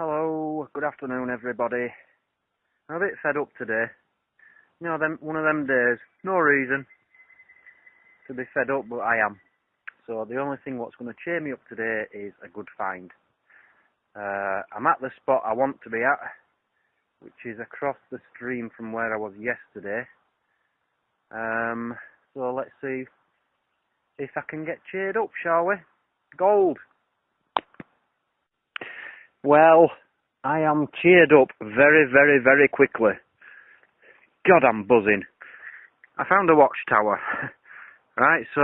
Hello, good afternoon everybody. I'm a bit fed up today. You know, one of them days, no reason to be fed up, but I am. So the only thing what's going to cheer me up today is a good find. I'm at the spot I want to be at, which is across the stream from where I was yesterday. So let's see if I can get cheered up, shall we? Gold! Well, I am cheered up very, very, very quickly. God, I'm buzzing. I found a watchtower. Right, so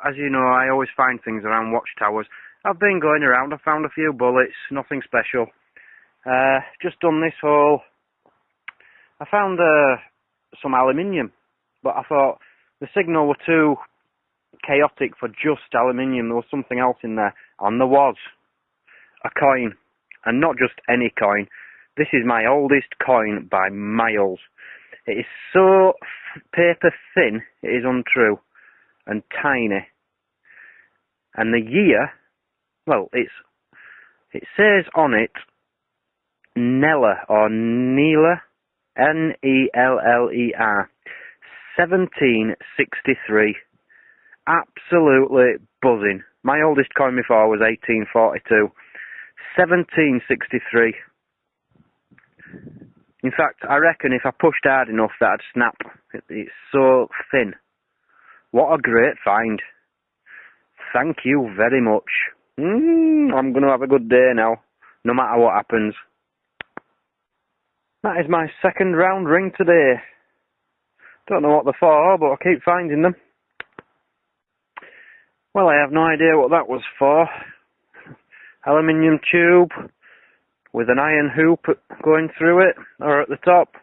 as you know, I always find things around watchtowers. I've been going around, I found a few bullets, nothing special. Just done this hole. I found some aluminium, but I thought the signal were too chaotic for just aluminium. There was something else in there, and there was a coin. And not just any coin. This is my oldest coin by miles. It is so paper thin, it is untrue, and tiny. And the year, well, it says on it, Nella, or Neela, N-E-L-L-E-R, 1763. Absolutely buzzing. My oldest coin before was 1842. 1763. In fact, I reckon if I pushed hard enough that'd snap. It's so thin. What a great find. Thank you very much. I'm going to have a good day now, no matter what happens. That is my second round ring today. Don't know what they're for, but I keep finding them. Well, I have no idea what that was for. Aluminium tube with an iron hoop going through it, or at the top,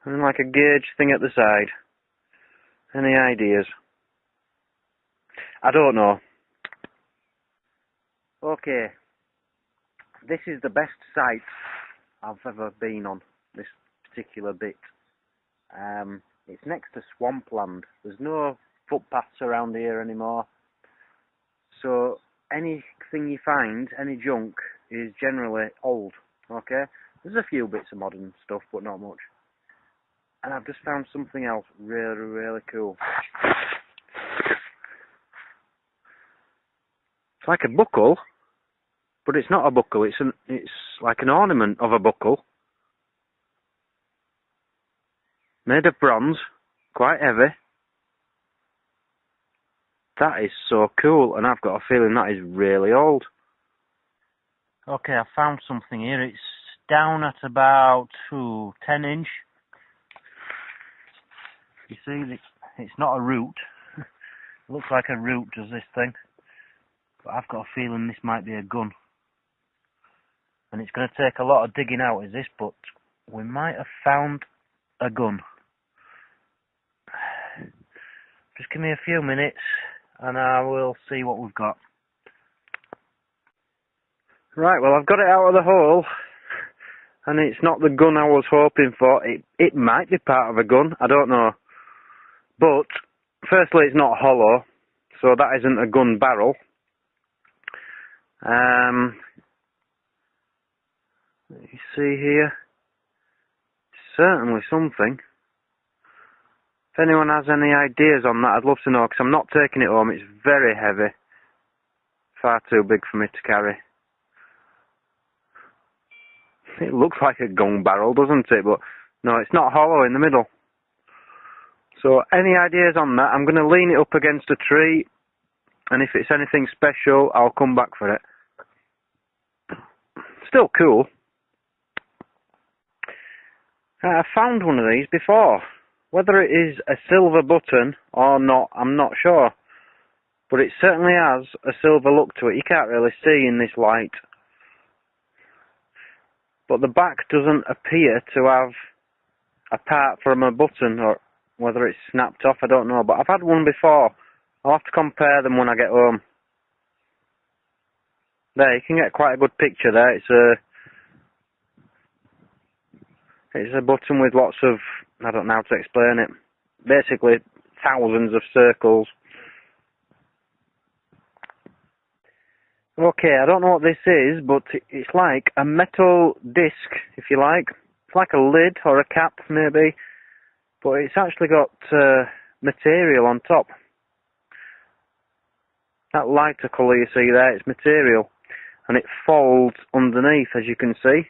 and like a gauge thing at the side. Any ideas? I don't know. Okay, this is the best site I've ever been on, this particular bit. It's next to swampland. There's no footpaths around here anymore, so anything you find, any junk, is generally old, okay? There's a few bits of modern stuff, but not much. And I've just found something else really, really cool. It's like a buckle, but it's not a buckle, it's like an ornament of a buckle. Made of bronze, quite heavy. That is so cool, and I've got a feeling that is really old. Okay, I found something here. It's down at about 10 inch. You see, it's not a root. It looks like a root, does this thing. But I've got a feeling this might be a gun. And it's going to take a lot of digging out, is this, but we might have found a gun. Just give me a few minutes, and I will see what we've got. Right, well, I've got it out of the hole, and it's not the gun I was hoping for. It might be part of a gun, I don't know. But, firstly, it's not hollow, so that isn't a gun barrel. You see here, certainly something. If anyone has any ideas on that, I'd love to know, because I'm not taking it home. It's very heavy. Far too big for me to carry. It looks like a gun barrel, doesn't it? But no, it's not hollow in the middle. So any ideas on that? I'm going to lean it up against a tree, and if it's anything special, I'll come back for it. Still cool. I found one of these before. Whether it is a silver button or not, I'm not sure. But it certainly has a silver look to it. You can't really see in this light. But the back doesn't appear to have a part from a button, or whether it's snapped off, I don't know. But I've had one before. I'll have to compare them when I get home. There, you can get quite a good picture there. It's a button with lots of, I don't know how to explain it. Basically, thousands of circles. Okay, I don't know what this is, but it's like a metal disc, if you like. It's like a lid or a cap, maybe, but it's actually got material on top. That lighter colour you see there, it's material, and it folds underneath, as you can see.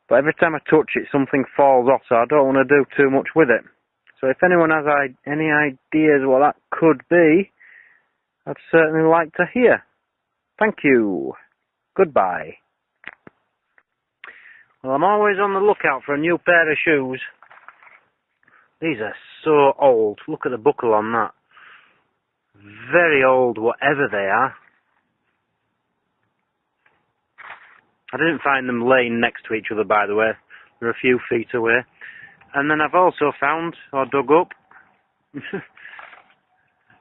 But every time I touch it, something falls off, so I don't want to do too much with it. So if anyone has any ideas what that could be, I'd certainly like to hear. Thank you. Goodbye. Well, I'm always on the lookout for a new pair of shoes. These are so old. Look at the buckle on that. Very old, whatever they are. I didn't find them laying next to each other, by the way. They're a few feet away. And then I've also found, or dug up,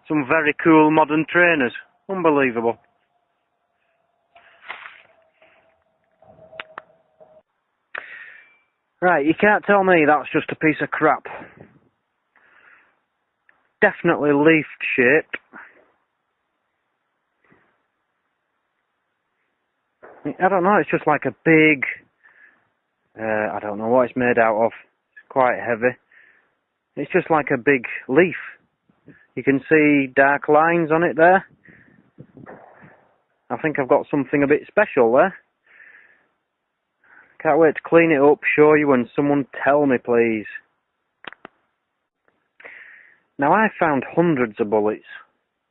some very cool modern trainers. Unbelievable. Right, you can't tell me that's just a piece of crap. Definitely leaf shaped. I don't know, it's just like a big, I don't know what it's made out of. It's quite heavy. It's just like a big leaf. You can see dark lines on it there. I think I've got something a bit special there. Can't wait to clean it up, show you, and someone tell me, please. Now, I found hundreds of bullets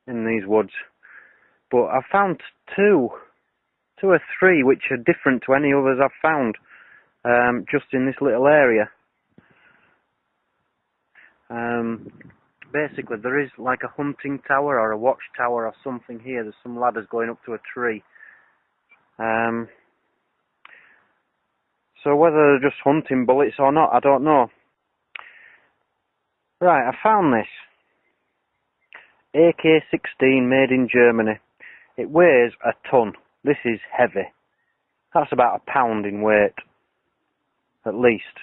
in these woods, but I've found two or three which are different to any others I've found, just in this little area. Basically, there is like a hunting tower or a watchtower or something here. There's some ladders going up to a tree. So whether they're just hunting bullets or not, I don't know. Right, I found this. AK-16 made in Germany. It weighs a ton. This is heavy. That's about a pound in weight, at least.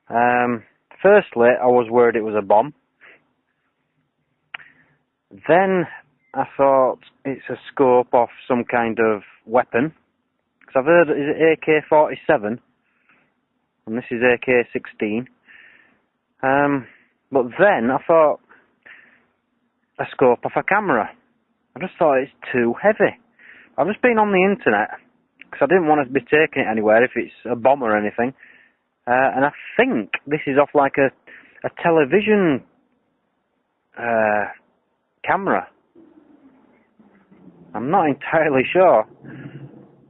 Firstly, I was worried it was a bomb. Then I thought it's a scope of some kind of weapon. Because I've heard it's AK-47, and this is AK-16. But then I thought a scope of a camera. I just thought it's too heavy. I've just been on the internet because I didn't want to be taking it anywhere if it's a bomb or anything. And I think this is off like a television camera. I'm not entirely sure.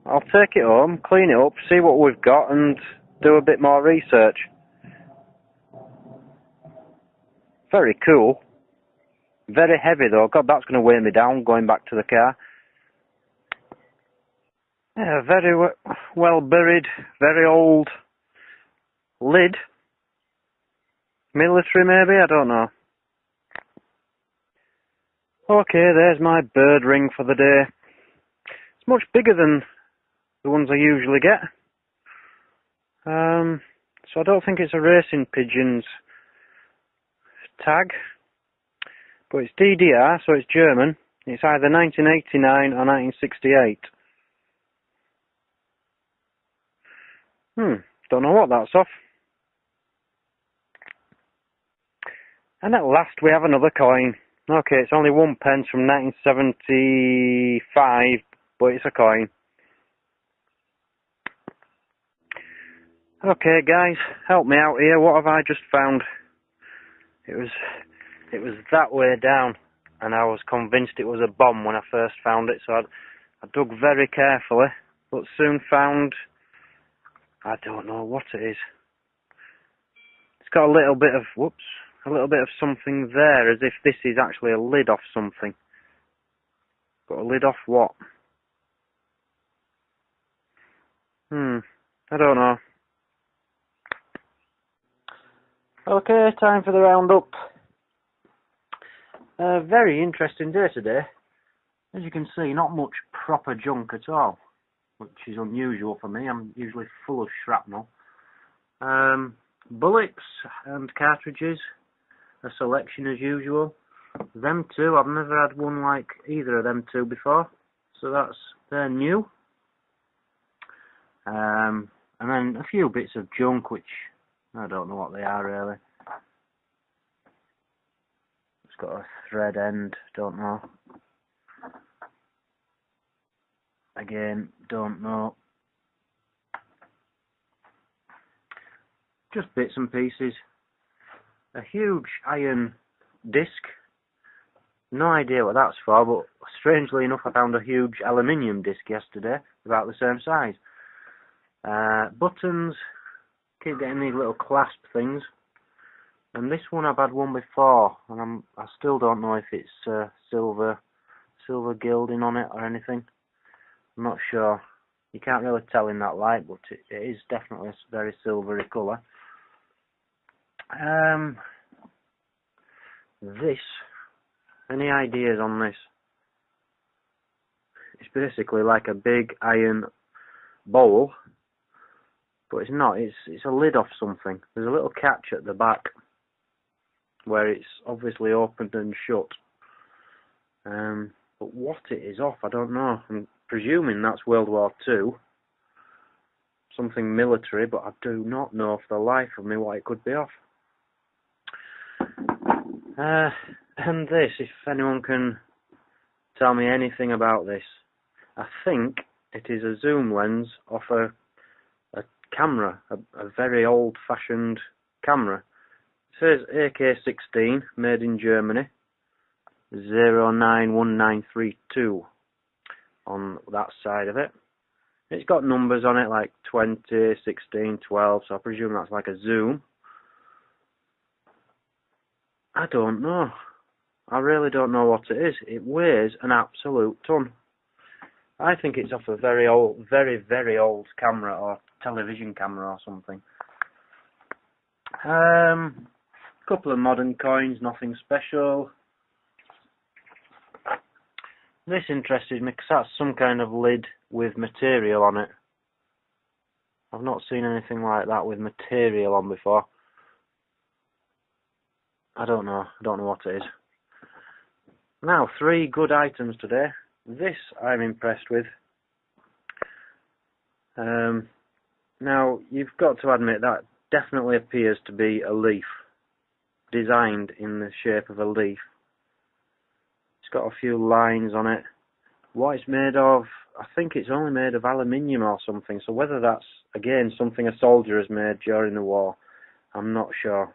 I'll take it home, clean it up, see what we've got, and do a bit more research. Very cool. Very heavy though. God, that's going to weigh me down going back to the car. Yeah, very well buried, very old lid. Military maybe, I don't know. Okay, there's my bird ring for the day. It's much bigger than the ones I usually get. So I don't think it's a racing pigeon's tag. But it's DDR, so it's German. It's either 1989 or 1968. Don't know what that's off. And at last we have another coin. Okay, it's only 1 pence from 1975, but it's a coin. Okay guys, help me out here. What have I just found? It was that way down, and I was convinced it was a bomb when I first found it, so I dug very carefully, but soon found, I don't know what it is. It's got a little bit of something there, as if this is actually a lid off something. But a lid off what? I don't know. Okay, time for the roundup. Very interesting day today. As you can see, not much proper junk at all, which is unusual for me. I'm usually full of shrapnel. Bullets and cartridges, a selection as usual. Them two, I've never had one like either of them two before, so they're new. And then a few bits of junk which I don't know what they are really. It's got a thread end, don't know. Again, don't know. Just bits and pieces. A huge iron disc. No idea what that's for, but strangely enough I found a huge aluminium disc yesterday, about the same size. Buttons, keep getting these little clasp things. And this one I've had one before, and I still don't know if it's silver gilding on it or anything. I'm not sure. You can't really tell in that light, but it is definitely a very silvery colour. This, any ideas on this? It's basically like a big iron bowl, but it's not. It's a lid off something. There's a little catch at the back where it's obviously opened and shut. But what it is off, I don't know. I'm presuming that's World War II. Something military, but I do not know for the life of me what it could be off. And this, if anyone can tell me anything about this. I think it is a zoom lens off a camera, a very old-fashioned camera. It says AK-16, made in Germany, 091932 on that side of it. It's got numbers on it like 20, 16, 12, so I presume that's like a zoom. I don't know. I really don't know what it is. It weighs an absolute ton. I think it's off a very old, very, very old camera or television camera or something. Couple of modern coins, nothing special. This interested me because that's some kind of lid with material on it. I've not seen anything like that with material on before. I don't know what it is. Now, 3 good items today. This I'm impressed with. Now, you've got to admit that definitely appears to be a leaf, designed in the shape of a leaf. It's got a few lines on it. What it's made of, I think it's only made of aluminium or something, so whether that's, again, something a soldier has made during the war, I'm not sure.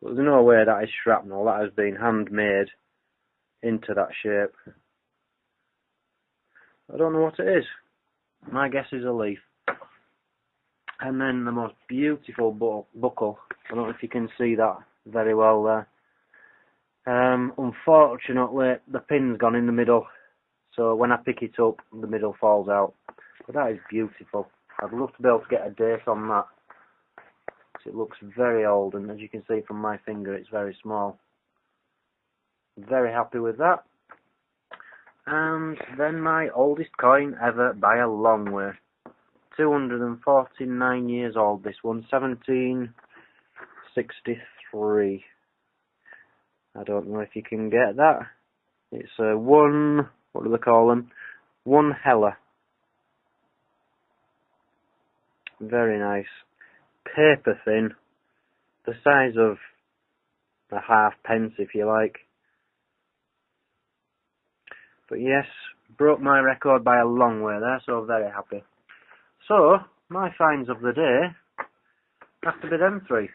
But there's no way that is shrapnel, that has been handmade into that shape. I don't know what it is. My guess is a leaf. And then the most beautiful buckle. I don't know if you can see that very well there. Unfortunately, the pin's gone in the middle, so when I pick it up, the middle falls out. But that is beautiful. I'd love to be able to get a date on that. It looks very old, and as you can see from my finger, it's very small. Very happy with that. And then my oldest coin ever by a long way. 249 years old, this one. 1763. I don't know if you can get that. It's a one, what do they call them? One heller. Very nice. Paper thin. The size of a halfpence, if you like. But yes, broke my record by a long way there, so very happy. So, my finds of the day have to be them 3.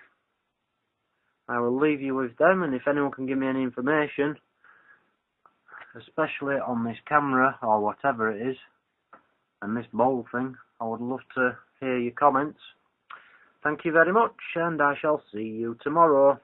I will leave you with them, and if anyone can give me any information, especially on this camera or whatever it is, and this bowl thing, I would love to hear your comments. Thank you very much, and I shall see you tomorrow.